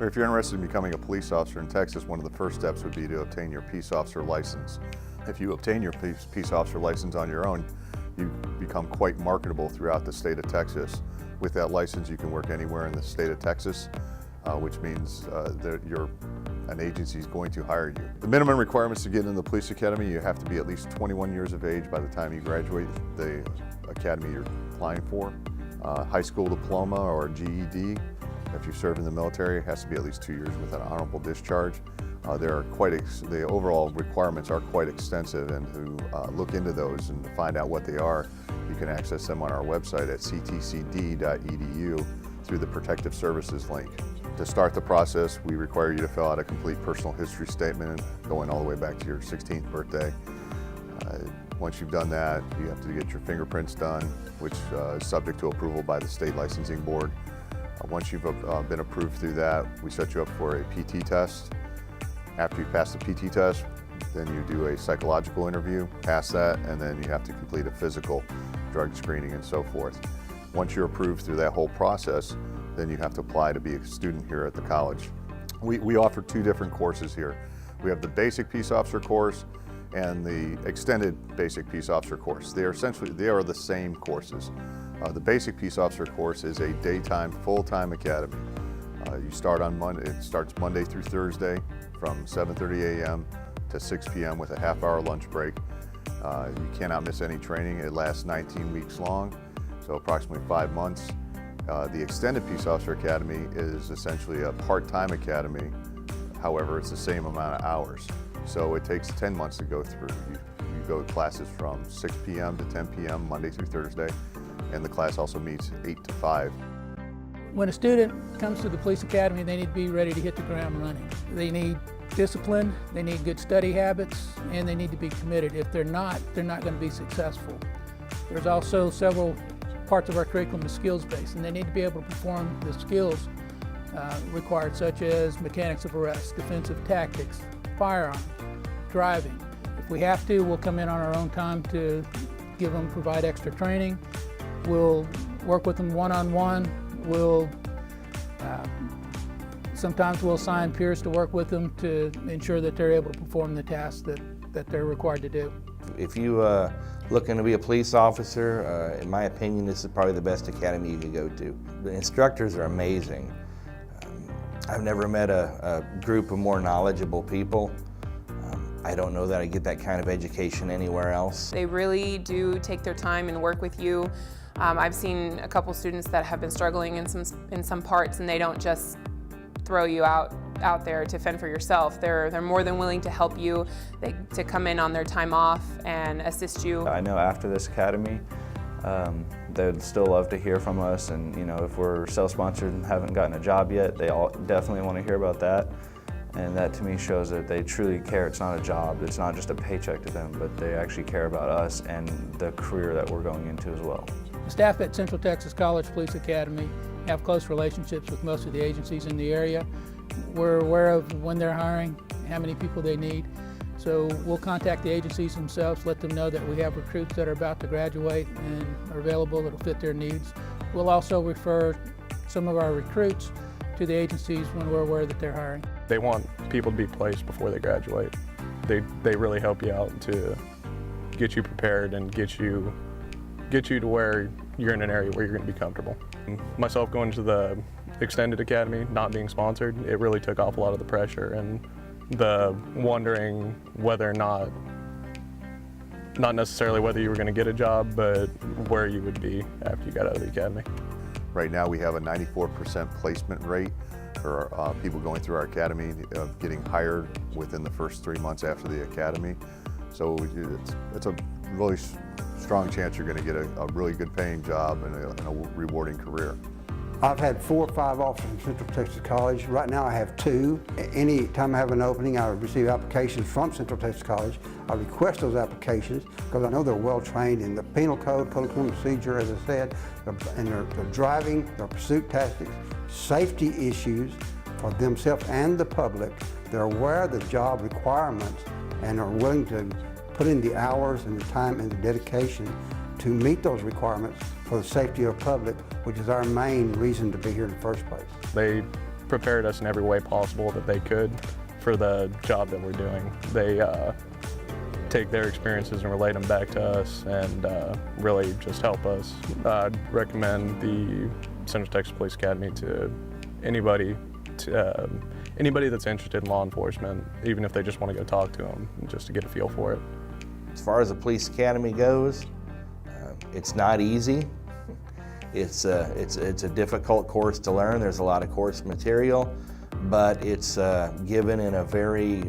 If you're interested in becoming a police officer in Texas, one of the first steps would be to obtain your peace officer license. If you obtain your peace officer license on your own, you become quite marketable throughout the state of Texas. With that license, you can work anywhere in the state of Texas, which means that an agency is going to hire you. The minimum requirements to get into the police academy: you have to be at least 21 years of age by the time you graduate the academy you're applying for. High school diploma or GED. If you serve in the military, it has to be at least 2 years with an honorable discharge. The overall requirements are quite extensive, and to look into those and to find out what they are, you can access them on our website at ctcd.edu through the Protective Services link. To start the process, we require you to fill out a complete personal history statement going all the way back to your 16th birthday. Once you've done that, you have to get your fingerprints done, which is subject to approval by the state licensing board. Once you've been approved through that, we set you up for a PT test. After you pass the PT test, then you do a psychological interview, pass that, and then you have to complete a physical, drug screening, and so forth. Once you're approved through that whole process, then you have to apply to be a student here at the college. We offer two different courses here. We have the basic peace officer course and the extended basic peace officer course. They are the same courses. The basic peace officer course is a daytime, full-time academy. You start on Monday. It starts Monday through Thursday from 7:30 a.m. to 6 p.m. with a half-hour lunch break. You cannot miss any training. It lasts 19 weeks long, so approximately 5 months. The Extended Peace Officer Academy is essentially a part-time academy. However, it's the same amount of hours. So it takes 10 months to go through. You go to classes from 6 p.m. to 10 p.m. Monday through Thursday, and the class also meets 8 to 5. When a student comes to the police academy, they need to be ready to hit the ground running. They need discipline, they need good study habits, and they need to be committed. If they're not going to be successful. There's also several parts of our curriculum is skills-based, and they need to be able to perform the skills required, such as mechanics of arrest, defensive tactics, firearms, driving. If we have to, we'll come in on our own time to provide extra training. We'll work with them one-on-one. Sometimes we'll assign peers to work with them to ensure that they're able to perform the tasks that they're required to do. If you looking to be a police officer, in my opinion, this is probably the best academy you could go to. The instructors are amazing. I've never met a group of more knowledgeable people. I don't know that I get that kind of education anywhere else. They really do take their time and work with you. I've seen a couple students that have been struggling in some parts, and they don't just throw you out there to fend for yourself. They're more than willing to help you, to come in on their time off and assist you. I know after this academy, they'd still love to hear from us, and if we're self-sponsored and haven't gotten a job yet, they all definitely want to hear about that. And that to me shows that they truly care. It's not a job, it's not just a paycheck to them, but they actually care about us and the career that we're going into as well. The staff at Central Texas College Police Academy have close relationships with most of the agencies in the area. We're aware of when they're hiring, how many people they need. So we'll contact the agencies themselves, let them know that we have recruits that are about to graduate and are available that'll fit their needs. We'll also refer some of our recruits to the agencies when we're aware that they're hiring. They want people to be placed before they graduate. They really help you out to get you prepared and get you to where you're in an area where you're going to be comfortable. Myself going to the Extended Academy, not being sponsored, it really took off a lot of the pressure and the wondering whether or not necessarily whether you were going to get a job, but where you would be after you got out of the academy. Right now we have a 94% placement rate for people going through our academy of getting hired within the first 3 months after the academy. So it's a really strong chance you're going to get a really good paying job and a rewarding career. I've had 4 or 5 offers from Central Texas College. Right now I have 2. Any time I have an opening, I receive applications from Central Texas College. I request those applications because I know they're well trained in the penal code, code of criminal procedure, as I said, and their driving, their pursuit tactics, safety issues for themselves and the public. They're aware of the job requirements and are willing to put in the hours and the time and the dedication to meet those requirements for the safety of the public, which is our main reason to be here in the first place. They prepared us in every way possible that they could for the job that we're doing. They take their experiences and relate them back to us and really just help us. I'd recommend the Central Texas Police Academy to anybody that's interested in law enforcement, even if they just want to go talk to them, just to get a feel for it. As far as the police academy goes, it's not easy. It's a difficult course to learn. There's a lot of course material, but it's given in a very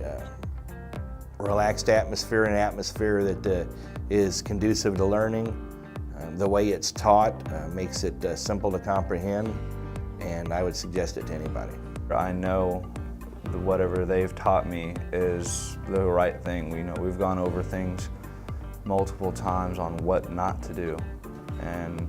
relaxed atmosphere, an atmosphere that is conducive to learning. The way it's taught makes it simple to comprehend, and I would suggest it to anybody. I know whatever they've taught me is the right thing. We've gone over things multiple times on what not to do, and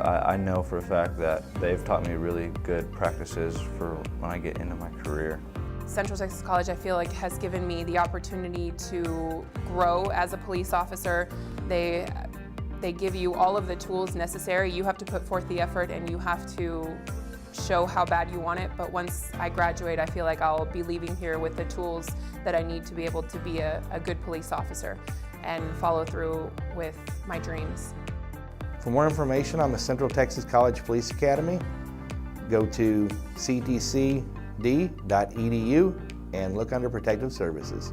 I know for a fact that they've taught me really good practices for when I get into my career. Central Texas College, I feel like, has given me the opportunity to grow as a police officer. They give you all of the tools necessary. You have to put forth the effort and you have to show how bad you want it, but once I graduate, I feel like I'll be leaving here with the tools that I need to be able to be a good police officer and follow through with my dreams. For more information on the Central Texas College Police Academy, go to ctcd.edu and look under Protective Services.